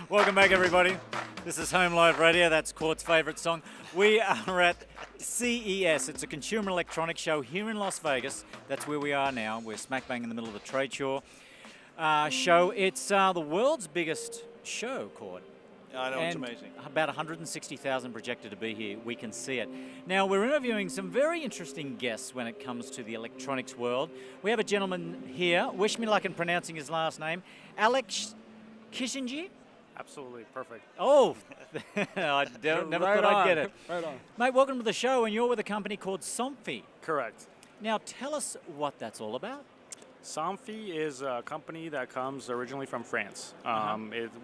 Welcome back, everybody. This is Home Live Radio. That's Court's favorite song. We are at CES. It's a consumer electronics show here in Las Vegas. That's where we are now. We're smack bang in the middle of the trade show. It's the world's biggest show, Court. I know, it's And amazing. about 160,000 projected to be here. We can see it. Now, we're interviewing some very interesting guests when it comes to the electronics world. We have a gentleman here. Wish me luck in pronouncing his last name. Alex Kissinger? Absolutely, perfect. Oh, I never thought I'd get it. Right on. Mate, welcome to the show, and you're with a company called Somfy. Correct. Now, tell us what that's all about. Somfy is a company that comes originally from France.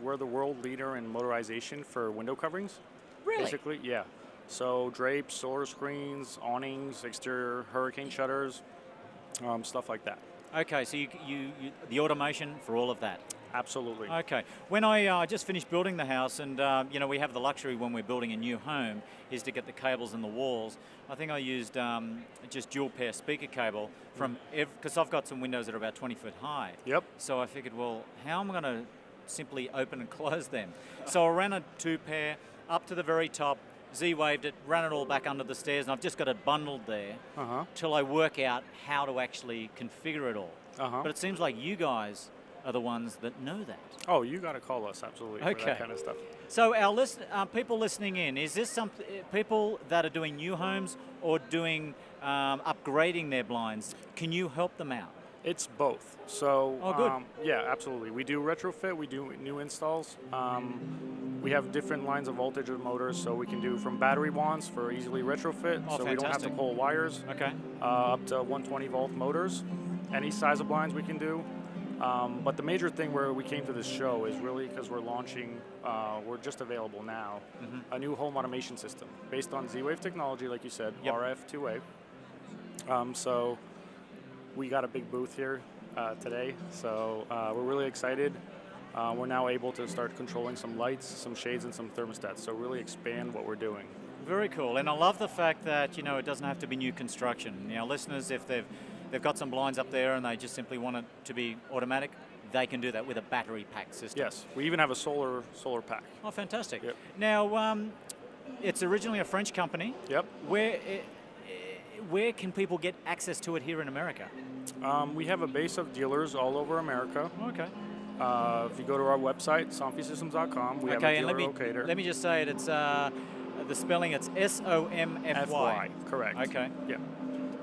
We're the world leader in motorization for window coverings. Really? Basically, yeah. So drapes, solar screens, awnings, exterior hurricane shutters, stuff like that. Okay, so you the automation for all of that. Absolutely. Okay. When I just finished building the house, and we have the luxury when we're building a new home is to get the cables in the walls. I think I used just dual pair speaker cable from because I've got some windows that are about 20 foot high. Yep. So I figured, well, how am I going to simply open and close them? So I ran a 2 pair up to the very top, Z-waved it, ran it all back under the stairs, and I've just got it bundled there till I work out how to actually configure it all. But it seems like you guys are the ones that know that. Oh, you got to call us, absolutely, for that kind of stuff. So our people listening in, is this some people that are doing new homes or doing upgrading their blinds? Can you help them out? It's both. So, Oh, good. Yeah, absolutely. We do retrofit, we do new installs. We have different lines of voltage of motors, so we can do from battery bonds for easily retrofit, Oh, so we don't have to fantastic. pull wires, Okay. up to 120 volt motors. Any size of blinds we can do. But the major thing where we came to this show is really because we're launching, we're just available now, a new home automation system based on Z-Wave technology, like you said, Yep. RF2A. So we got a big booth here today, so we're really excited. We're now able to start controlling some lights, some shades, and some thermostats, so really expand what we're doing. Very cool. And I love the fact that, it doesn't have to be new construction. Listeners, if they've got some blinds up there and they just simply want it to be automatic, they can do that with a battery pack system. Yes, we even have a solar pack. Oh, fantastic. Yep. Now, it's originally a French company. Yep. Where can people get access to it here in America? We have a base of dealers all over America. Okay. If you go to our website, somfysystems.com, we have a dealer locator. Let me just say it. It's the spelling. It's SOMFY. FY, correct. Okay. Yeah.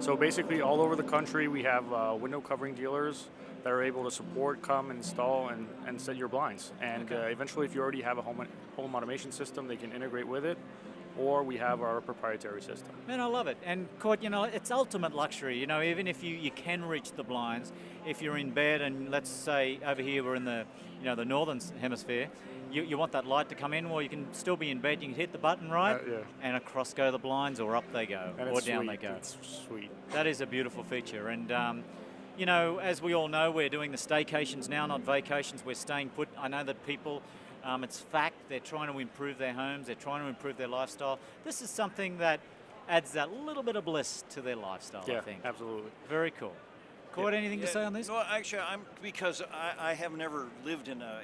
So basically, all over the country, we have window covering dealers that are able to support, come, install, and set your blinds. And eventually, if you already have a home automation system, they can integrate with it. Or we have our proprietary system. Man, I love it. And Court, it's ultimate luxury. Even if you can reach the blinds, if you're in bed and let's say over here we're in the the northern hemisphere, you want that light to come in, well, you can still be in bed. You can hit the button right, and across go the blinds, or up they go, and or it's down sweet. they go. It's sweet. That is a beautiful feature. And as we all know, we're doing the staycations now, not vacations. We're staying put. I know that people. It's fact, they're trying to improve their homes, they're trying to improve their lifestyle. This is something that adds that little bit of bliss to their lifestyle, I think. Yeah, absolutely. Very cool. Court, anything to say on this? No, actually, because I have never lived in a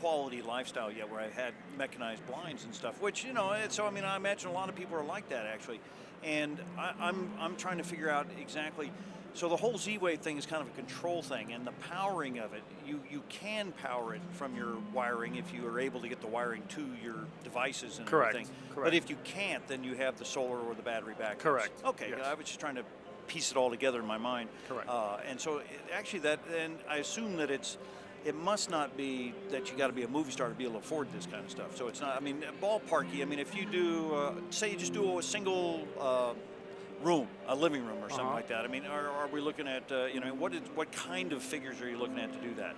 quality lifestyle yet where I had mechanized blinds and stuff, which, so I imagine a lot of people are like that, actually. And I'm trying to figure out exactly. So the whole Z-Wave thing is kind of a control thing, and the powering of it, you can power it from your wiring if you are able to get the wiring to your devices and everything. Correct. But if you can't, then you have the solar or the battery backups. Correct. Okay, Yes. I was just trying to piece it all together in my mind. Correct. And so and I assume that it must not be that you got to be a movie star to be able to afford this kind of stuff. So it's not, ballparky. If you do, say you just do a single room, a living room or something like that. Are we looking at, what kind of figures are you looking at to do that?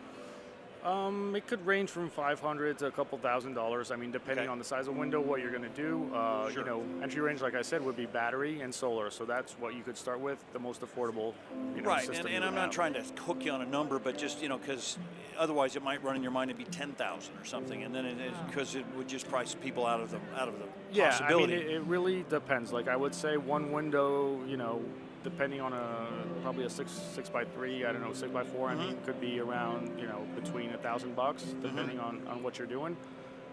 It could range from $500 to a couple $1,000s. Depending on the size of window, what you're going to do. Sure. Entry range, like I said, would be battery and solar. So that's what you could start with, the most affordable, right. system. And I'm not trying to hook you on a number, but just because otherwise it might run in your mind it'd be 10,000 or something, and then because it would just price people out of the possibility. It really depends. Like I would say, one window, depending on probably a 6x3, I don't know, 6x4. I mean, could be around between $1,000, depending on what you're doing.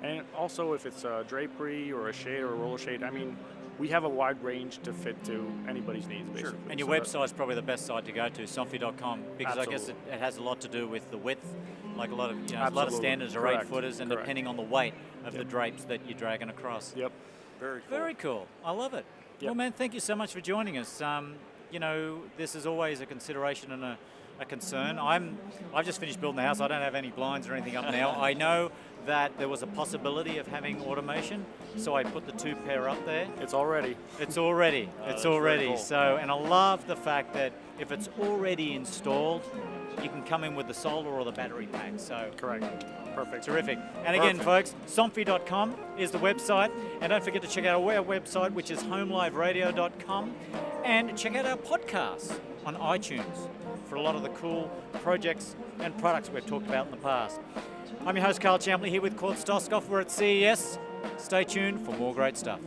And also, if it's a drapery or a shade or a roller shade, I mean, we have a wide range to fit to anybody's needs, basically. And your website's probably the best site to go to, somfy.com, because I guess it has a lot to do with the width. Like a lot of standards are 8-footers, and depending on the weight of the drapes that you're dragging across. Yep. Very cool. Very cool. I love it. Yep. Well, man, thank you so much for joining us. This is always a consideration and a concern. I've just finished building the house. I don't have any blinds or anything up now. I know that there was a possibility of having automation, so I put the 2-pair up there. It's already. It's already. It's already. Cool. So, and I love the fact that if it's already installed, you can come in with the solar or the battery pack. So Correct. Perfect. terrific. And again, folks, somfy.com is the website. And don't forget to check out our website, which is homeliveradio.com. And check out our podcasts on iTunes for a lot of the cool projects and products we've talked about in the past. I'm your host, Carl Champley, here with Cord Stoskopf. We're at CES. Stay tuned for more great stuff.